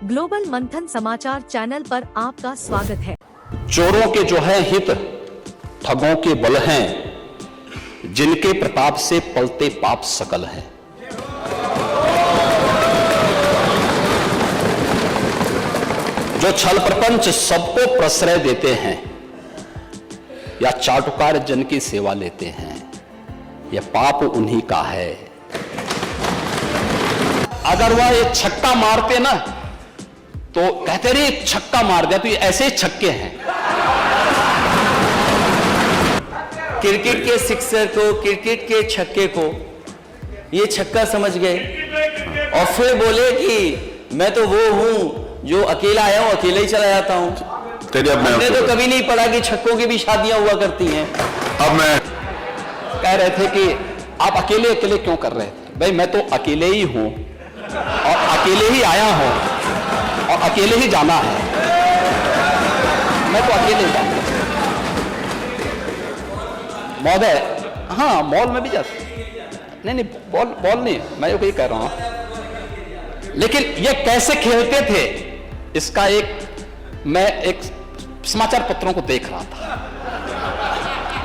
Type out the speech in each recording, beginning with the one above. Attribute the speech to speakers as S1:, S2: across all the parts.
S1: Global मंथन समाचार channel पर आपका स्वागत है।
S2: चोरों के जो है हित, ठगों के बल हैं, जिनके प्रताप से पलते पाप सकल हैं। जो छल प्रपंच सबको प्रश्रय देते हैं या चाटुकार जन की सेवा लेते हैं, यह पाप उन्हीं का है। अगर वह ये छक्का मारते ना तो कहते रहे छक्का मार दिया, तो ये ऐसे ही छक्के हैं।
S3: क्रिकेट के सिक्सर को, क्रिकेट के छक्के को ये छक्का समझ गए और फिर बोले कि मैं तो वो हूं जो अकेला आया हूं, अकेले ही चला जाता हूं। हमने तो कभी नहीं पढ़ा कि छक्कों की भी शादियां हुआ करती हैं।
S2: अब मैं कह रहे थे कि आप अकेले अकेले क्यों कर रहे थे? भाई मैं तो अकेले ही हूं और अकेले ही आया हूं और अकेले ही जाना है। मैं तो अकेले ही जाऊंगा महोदय। हाँ, मॉल में भी जाते नहीं, बॉल नहीं, मैं ये कह रहा हूं। लेकिन ये कैसे खेलते थे, इसका मैं एक समाचार पत्रों को देख रहा था।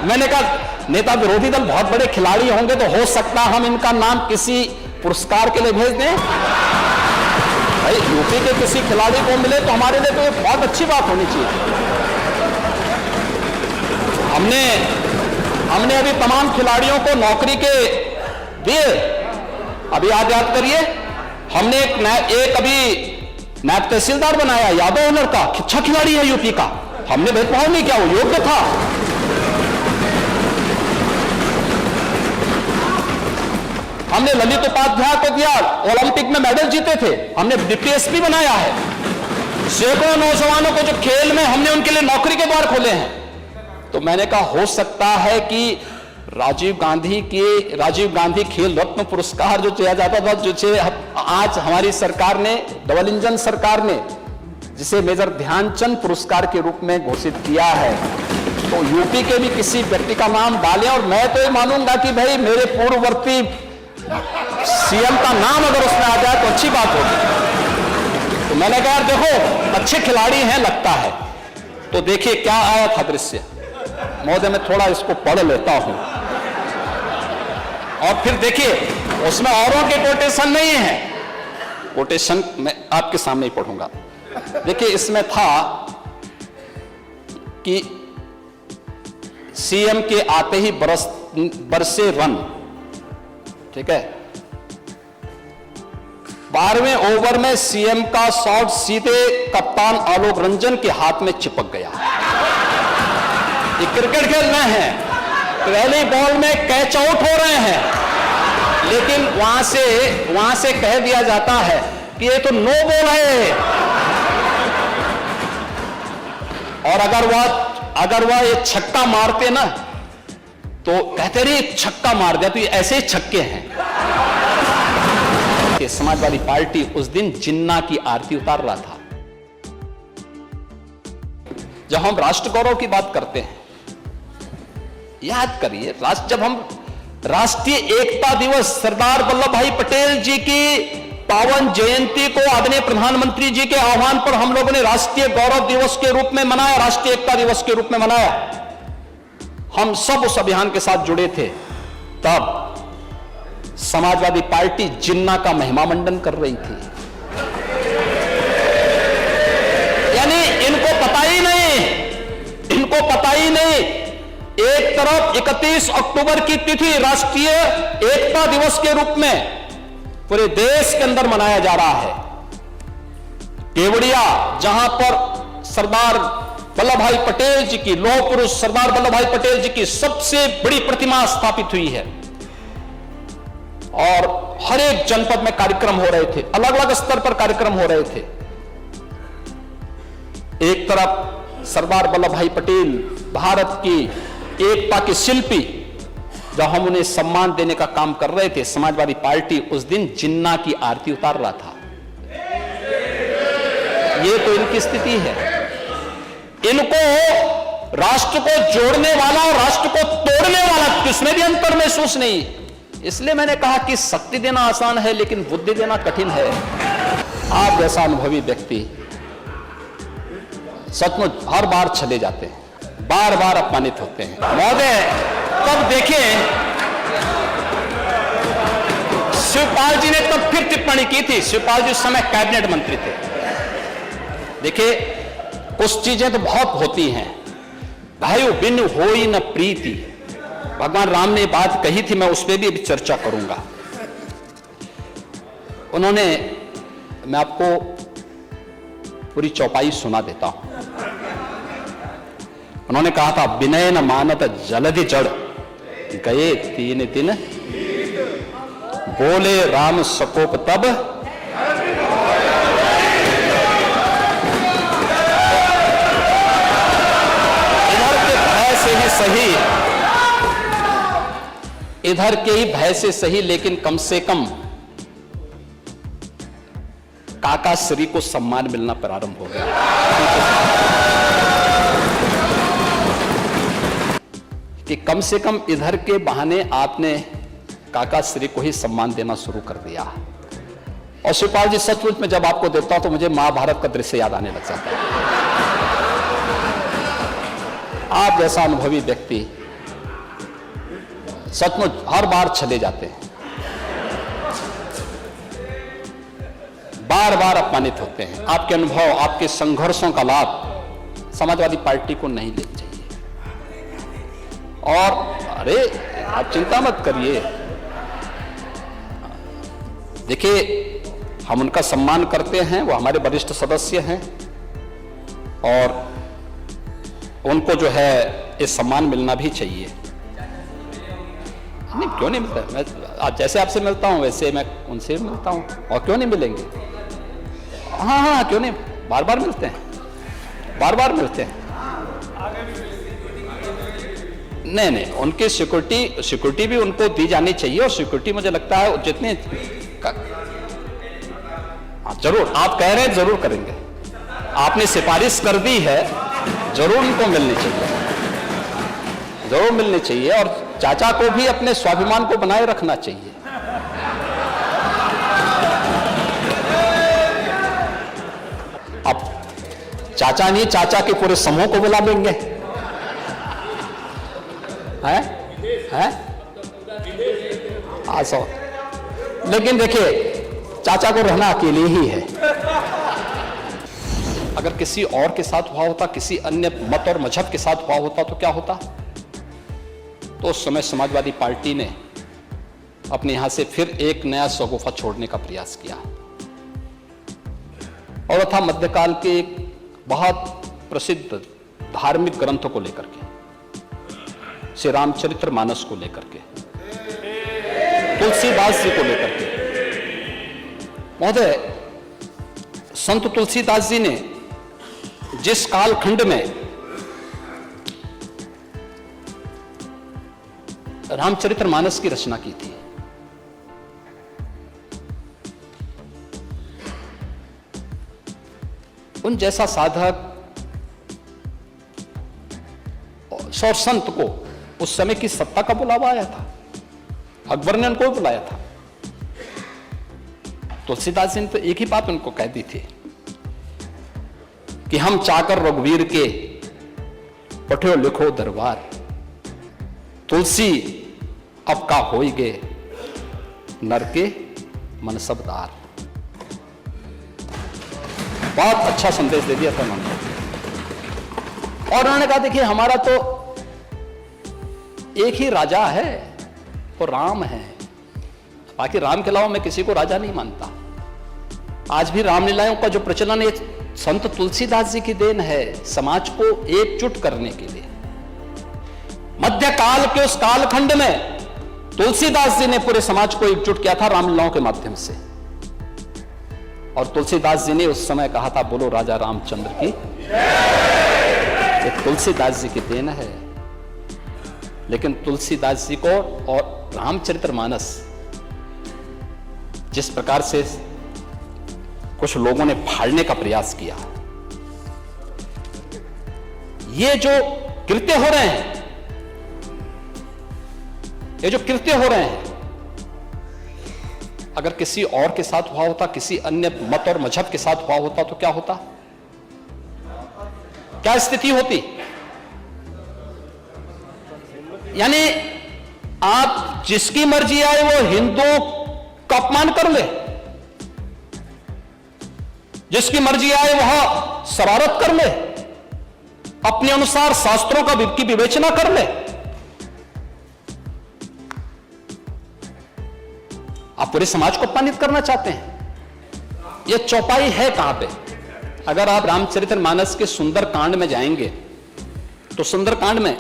S2: मैंने कहा नेता विरोधी दल बहुत बड़े खिलाड़ी होंगे, तो हो सकता हम इनका नाम किसी पुरस्कार के लिए भेज दें। भाई यूपी के किसी खिलाड़ी को मिले तो हमारे लिए तो ये बहुत अच्छी बात होनी चाहिए। हमने अभी तमाम खिलाड़ियों को नौकरी के दिए। अभी याद करिए, हमने एक अभी नायब तहसीलदार बनाया, यादव हुनर का, अच्छा खिलाड़ी है यूपी का। हमने भेदभाव नहीं किया, वो योग्य था। हमने ललित उपाध्याय को दिया, ओलंपिक में मेडल जीते थे। हमने डिप्टी एसपी बनाया है। सैकड़ों नौजवानों को जो खेल में, हमने उनके लिए नौकरी के द्वार खोले हैं। तो मैंने कहा हो सकता है कि राजीव गांधी खेल रत्न पुरस्कार जो दिया जाता था, जो आज हमारी सरकार ने, डबल इंजन सरकार ने, जिसे मेजर ध्यानचंद पुरस्कार के रूप में घोषित किया है, तो यूपी के भी किसी व्यक्ति का नाम डालें। और मैं तो ये मानूंगा कि भाई मेरे पूर्ववर्ती सीएम का नाम अगर उसमें आ जाए तो अच्छी बात होगी। तो मैंने कहा देखो अच्छे खिलाड़ी हैं लगता है। तो देखिए क्या आया था दृश्य। महोदय मैं थोड़ा इसको पढ़ लेता हूं और फिर देखिए उसमें औरों के कोटेशन नहीं है। कोटेशन मैं आपके सामने ही पढ़ूंगा। देखिए इसमें था कि सीएम के आते ही बरसे रन, ठीक है। 12वें ओवर में सीएम का शॉट सीधे कप्तान आलोक रंजन के हाथ में चिपक गया। ये क्रिकेट खेल रहे हैं, पहली बॉल में कैच आउट हो रहे हैं, लेकिन वहां से कह दिया जाता है कि ये तो नो बॉल है। और अगर वह ये छक्का मारते ना तो कहते रहे छक्का मार दिया, तो ये ऐसे ही छक्के हैं। समाजवादी पार्टी उस दिन जिन्ना की आरती उतार रहा था। जब हम राष्ट्र गौरव की बात करते हैं, याद करिए जब हम राष्ट्रीय एकता दिवस, सरदार वल्लभ भाई पटेल जी की पावन जयंती को आदरणीय प्रधानमंत्री जी के आह्वान पर हम लोगों ने राष्ट्रीय गौरव दिवस के रूप में मनाया, राष्ट्रीय एकता दिवस के रूप में मनाया। हम सब उस अभियान के साथ जुड़े थे। तब समाजवादी पार्टी जिन्ना का महिमा मंडन कर रही थी। यानी इनको पता ही नहीं। एक तरफ 31 अक्टूबर की तिथि राष्ट्रीय एकता दिवस के रूप में पूरे देश के अंदर मनाया जा रहा है। केवड़िया, जहां पर सरदार वल्लभ भाई पटेल जी की, लौह पुरुष सरदार वल्लभ भाई पटेल जी की सबसे बड़ी प्रतिमा स्थापित हुई है, और हर एक जनपद में कार्यक्रम हो रहे थे, अलग अलग स्तर पर कार्यक्रम हो रहे थे। एक तरफ सरदार वल्लभ भाई पटेल भारत की एकता के शिल्पी, जब हम उन्हें सम्मान देने का काम कर रहे थे, समाजवादी पार्टी उस दिन जिन्ना की आरती उतार रहा था। ये तो इनकी स्थिति है। इनको राष्ट्र को जोड़ने वाला और राष्ट्र को तोड़ने वाला किसमें भी अंतर महसूस नहीं। इसलिए मैंने कहा कि शक्ति देना आसान है, लेकिन बुद्धि देना कठिन है। आप जैसा अनुभवी व्यक्ति सचमुच हर बार चले जाते हैं, बार बार अपमानित होते हैं। महोदय, तब देखें शिवपाल जी ने तब फिर टिप्पणी की थी। शिवपाल जी उस समय कैबिनेट मंत्री थे। देखिए, कुछ चीजें तो बहुत होती हैं। भाइयों, बिन होई न प्रीति, भगवान राम ने बात कही थी, मैं उस पर भी अभी चर्चा करूंगा। उन्होंने, मैं आपको पूरी चौपाई सुना देता हूं। उन्होंने कहा था, विनय न मानत जलधि जड़, गए 3 दिन, बोले राम सकोप तब, इधर के भय से ही सही, इधर के ही भय से सही, लेकिन कम से कम काका श्री को सम्मान मिलना प्रारंभ हो गया कि कम से कम इधर के बहाने आपने काका श्री को ही सम्मान देना शुरू कर दिया। और शिवपाल जी, सचमुच में जब आपको देखता हूं तो मुझे महाभारत का दृश्य याद आने लग जाता है। आप जैसा अनुभवी व्यक्ति सचमुच हर बार चले जाते हैं, बार बार अपमानित होते हैं। आपके अनुभव, आपके संघर्षों का लाभ समाजवादी पार्टी को नहीं लेना चाहिए। और अरे, आप चिंता मत करिए, देखिए, हम उनका सम्मान करते हैं, वो हमारे वरिष्ठ सदस्य हैं और उनको जो है ये सम्मान मिलना भी चाहिए। नहीं, क्यों नहीं मिलता? मैं आज जैसे आपसे मिलता हूं वैसे मैं उनसे भी मिलता हूं, और क्यों नहीं मिलेंगे? हाँ, क्यों नहीं, बार बार मिलते हैं, बार बार मिलते हैं। नहीं, उनकी सिक्योरिटी भी उनको दी जानी चाहिए। और सिक्योरिटी मुझे लगता है जितने जरूर आप कह रहे हैं, जरूर करेंगे। आपने सिफारिश कर दी है, जरूर उनको मिलनी चाहिए, जरूर मिलनी चाहिए। और चाचा को भी अपने स्वाभिमान को बनाए रखना चाहिए। अब चाचा नहीं, चाचा के पूरे समूह को बुला लेंगे, हैं? सो लेकिन देखिए, चाचा को रहना अकेले ही है। अगर किसी और के साथ हुआ होता, किसी अन्य मत और मजहब के साथ हुआ होता तो क्या होता? तो उस समय समाजवादी पार्टी ने अपने यहां से फिर एक नया शगुफा छोड़ने का प्रयास किया। और था मध्यकाल के एक बहुत प्रसिद्ध धार्मिक ग्रंथों को लेकर के, श्री रामचरितमानस को लेकर के, तुलसीदास जी को लेकर के। महोदय, संत तुलसीदास जी ने जिस कालखंड में रामचरितमानस की रचना की थी, उन जैसा साधक और संत को उस समय की सत्ता का बुलावा आया था। अकबर ने उनको बुलाया था। तुलसीदास जी ने तो एक ही बात उनको कह दी थी कि हम चाकर रघुवीर के पठो लिखो दरबार, तुलसी अब का होई गे नर के मन सबदार। बहुत अच्छा संदेश दे दिया था उन्होंने। और उन्होंने कहा, देखिए, हमारा तो एक ही राजा है, वो राम है। बाकी राम के अलावा मैं किसी को राजा नहीं मानता। आज भी रामलीलाओं का जो प्रचलन है, संत तुलसीदास जी की देन है, समाज को एकजुट करने के लिए। मध्यकाल के उस कालखंड में तुलसीदास जी ने पूरे समाज को एकजुट किया था रामलीलाओं के माध्यम से। और तुलसीदास जी ने उस समय कहा था, बोलो राजा रामचंद्र की। ये तुलसीदास जी की देन है। लेकिन तुलसीदास जी को और रामचरितमानस जिस प्रकार से कुछ लोगों ने फाड़ने का प्रयास किया, ये जो कृत्य हो रहे हैं, ये जो कृत्य हो रहे हैं, अगर किसी और के साथ हुआ होता, किसी अन्य मत और मजहब के साथ हुआ होता तो क्या होता, क्या स्थिति होती? यानी आप जिसकी मर्जी आए वो हिंदुओं का अपमान कर ले, जिसकी मर्जी आए वह शरारत कर ले, अपने अनुसार शास्त्रों की विवेचना कर ले। आप पूरे समाज को अपमानित करना चाहते हैं। यह चौपाई है कहां पे? अगर आप रामचरितमानस के सुंदरकांड में जाएंगे तो सुंदरकांड में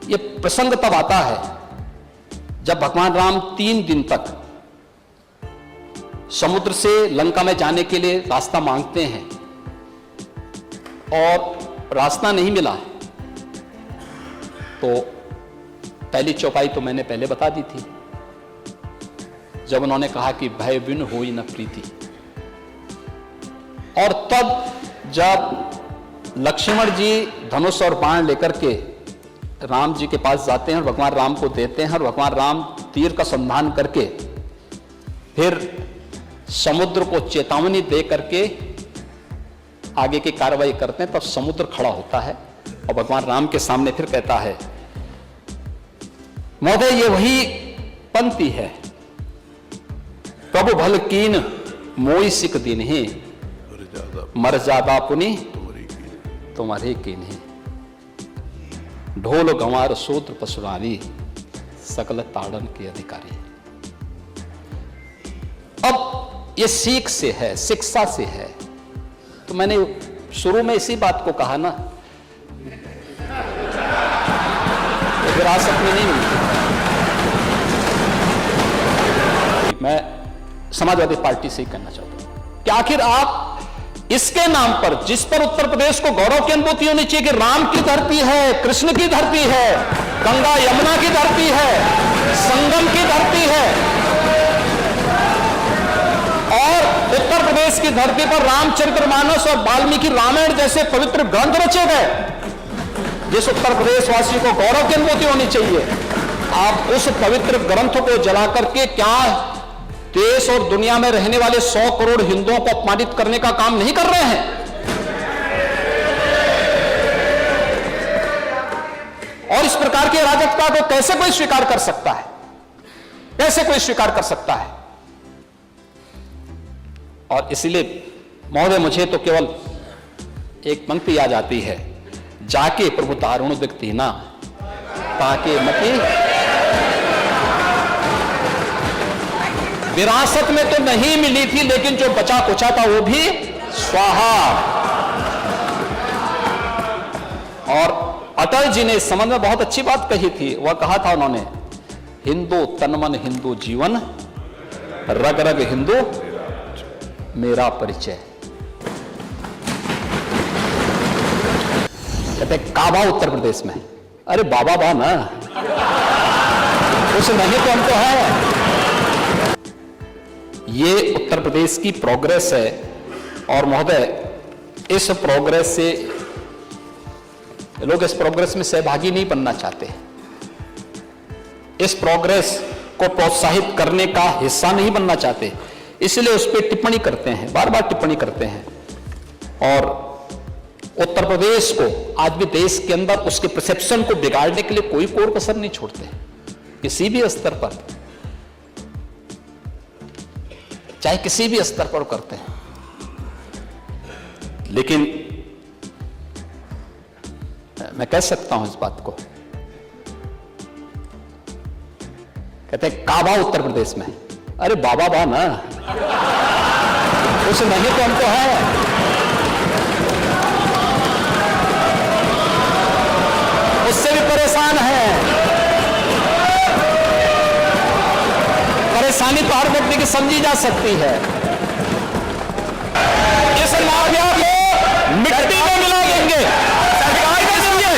S2: यह प्रसंग तब आता है जब भगवान राम 3 दिन तक समुद्र से लंका में जाने के लिए रास्ता मांगते हैं और रास्ता नहीं मिला। तो पहली चौपाई तो मैंने पहले बता दी थी, जब उन्होंने कहा कि भय बिन होई न प्रीति। और तब जब लक्ष्मण जी धनुष और बाण लेकर के राम जी के पास जाते हैं और भगवान राम को देते हैं और भगवान राम तीर का संधान करके फिर समुद्र को चेतावनी दे करके आगे की कार्रवाई करते हैं, तब समुद्र खड़ा होता है और भगवान राम के सामने फिर कहता है, महोदय ये वही पंक्ति है, प्रभु भल कीन मोई सिक दिन ही मर जादा पुनि तुम्हारे कीन ही, ढोल गंवार सूत्र पशुरानी सकल ताड़न के अधिकारी। अब ये सीख से है, शिक्षा से है। तो मैंने शुरू में इसी बात को कहा ना, विरासत में नहीं मिलती। मैं समाजवादी पार्टी से ही कहना चाहता हूं कि आखिर आप इसके नाम पर, जिस पर उत्तर प्रदेश को गौरव की अनुभूति होनी चाहिए कि राम की धरती है, कृष्ण की धरती है, गंगा यमुना की धरती है, संगम की धरती है, और उत्तर प्रदेश की धरती पर रामचरितमानस और वाल्मीकि रामायण जैसे पवित्र ग्रंथ रचे गए, जिस उत्तर प्रदेश वासी को गौरव की अनुभूति होनी चाहिए, आप उस पवित्र ग्रंथ को जला करके क्या देश और दुनिया में रहने वाले 100 करोड़ हिंदुओं को अपमानित करने का काम नहीं कर रहे हैं? और इस प्रकार की अराजकता को कैसे कोई स्वीकार कर सकता है? कैसे कोई स्वीकार कर सकता है? और इसलिए महोदय मुझे तो केवल एक पंक्ति याद आती है, जाके प्रभु दारुण दिखती ना ताके मती। विरासत में तो नहीं मिली थी, लेकिन जो बचा कुचा था वो भी स्वाहा। और अटल जी ने इस संबंध में बहुत अच्छी बात कही थी। वह कहा था उन्होंने, हिंदू तनमन हिंदू जीवन, रग रग हिंदू मेरा परिचय। कहते काबा उत्तर प्रदेश में, अरे बाबा बा ना, उस नहीं तो हमको है। ये उत्तर प्रदेश की प्रोग्रेस है और महोदय इस प्रोग्रेस से लोग इस प्रोग्रेस में सहभागी नहीं बनना चाहते, इस प्रोग्रेस को प्रोत्साहित करने का हिस्सा नहीं बनना चाहते, इसलिए उस पर टिप्पणी करते हैं, बार बार टिप्पणी करते हैं। और उत्तर प्रदेश को आज भी देश के अंदर उसके परसेप्शन को बिगाड़ने के लिए कोई कोर कसर नहीं छोड़ते, किसी भी स्तर पर, चाहे किसी भी स्तर पर करते हैं। लेकिन मैं कह सकता हूं इस बात को, कहते हैं काबा उत्तर प्रदेश में, अरे बाबा बा ना, उस नहीं तो हमको है। उससे भी परेशान है। परेशानी तो हर व्यक्ति की समझी जा सकती है। इस माफिया को मिट्टी में मिला देंगे, सरकार के समझे।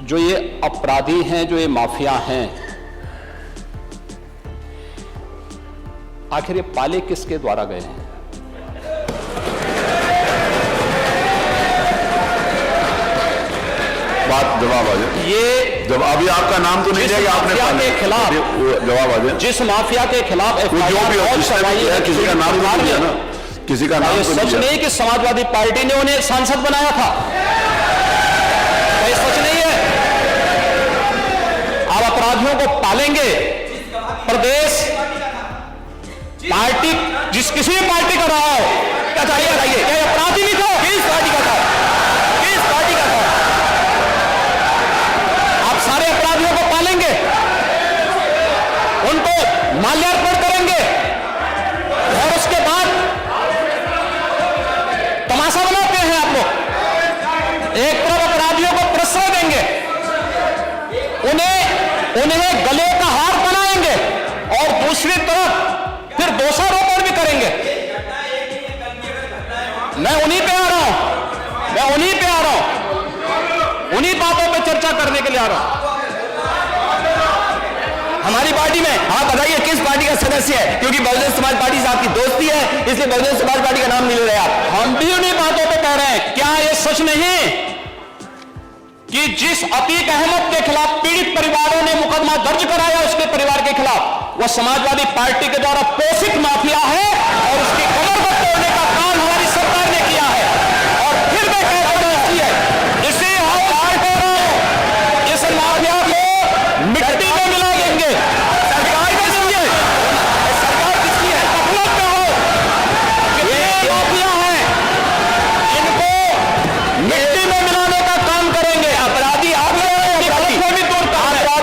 S2: जो ये अपराधी हैं, जो ये माफिया हैं, आखिर ये पाले किसके द्वारा गए हैं?
S4: बात जवाब आ जाए।
S2: ये
S4: जब अभी आपका नाम तो नहीं
S2: जिस
S4: रहेगा, आपने
S2: माफिया के खिलाफ
S4: जवाब आ जाए।
S2: जिस माफिया के खिलाफ
S4: जो भी हो, किसी का नाम तो नहीं लिया ना, किसी का नाम
S2: ये
S4: तो
S2: सच
S4: नहीं
S2: नहीं कि समाजवादी पार्टी ने उन्हें एक सांसद बनाया था, ये सच नहीं है। आप अपराधियों को पालेंगे, प्रदेश पार्टी जिस किसी भी पार्टी का रहा हो, बताइए क्या अपराधी नहीं था? किस पार्टी का था? किस पार्टी का था? आप सारे अपराधियों को पालेंगे, उनको माल्यार्पण करेंगे और उसके बाद तमाशा बनाते हैं आप लोग। एक तरफ अपराधियों को प्रश्रय देंगे, उन्हें गले का हार बनाएंगे और दूसरी तरफ फिर दोषारोपण भी करेंगे। मैं उन्हीं पे आ रहा हूं, उन्हीं बातों पे चर्चा करने के लिए आ रहा हूं। हमारी पार्टी में आप बताइए किस पार्टी का सदस्य है, क्योंकि बहुजन समाज पार्टी से आपकी दोस्ती है, इसलिए बहुजन समाज पार्टी का नाम नहीं ले रहे आप। हम भी उन्हीं बातों पे कह रहे हैं। क्या ये सच नहीं कि जिस अतीक अहमद के खिलाफ पीड़ित परिवारों ने मुकदमा दर्ज कराया, उसके परिवार के खिलाफ, वह समाजवादी पार्टी के द्वारा पोषित माफिया है और उसकी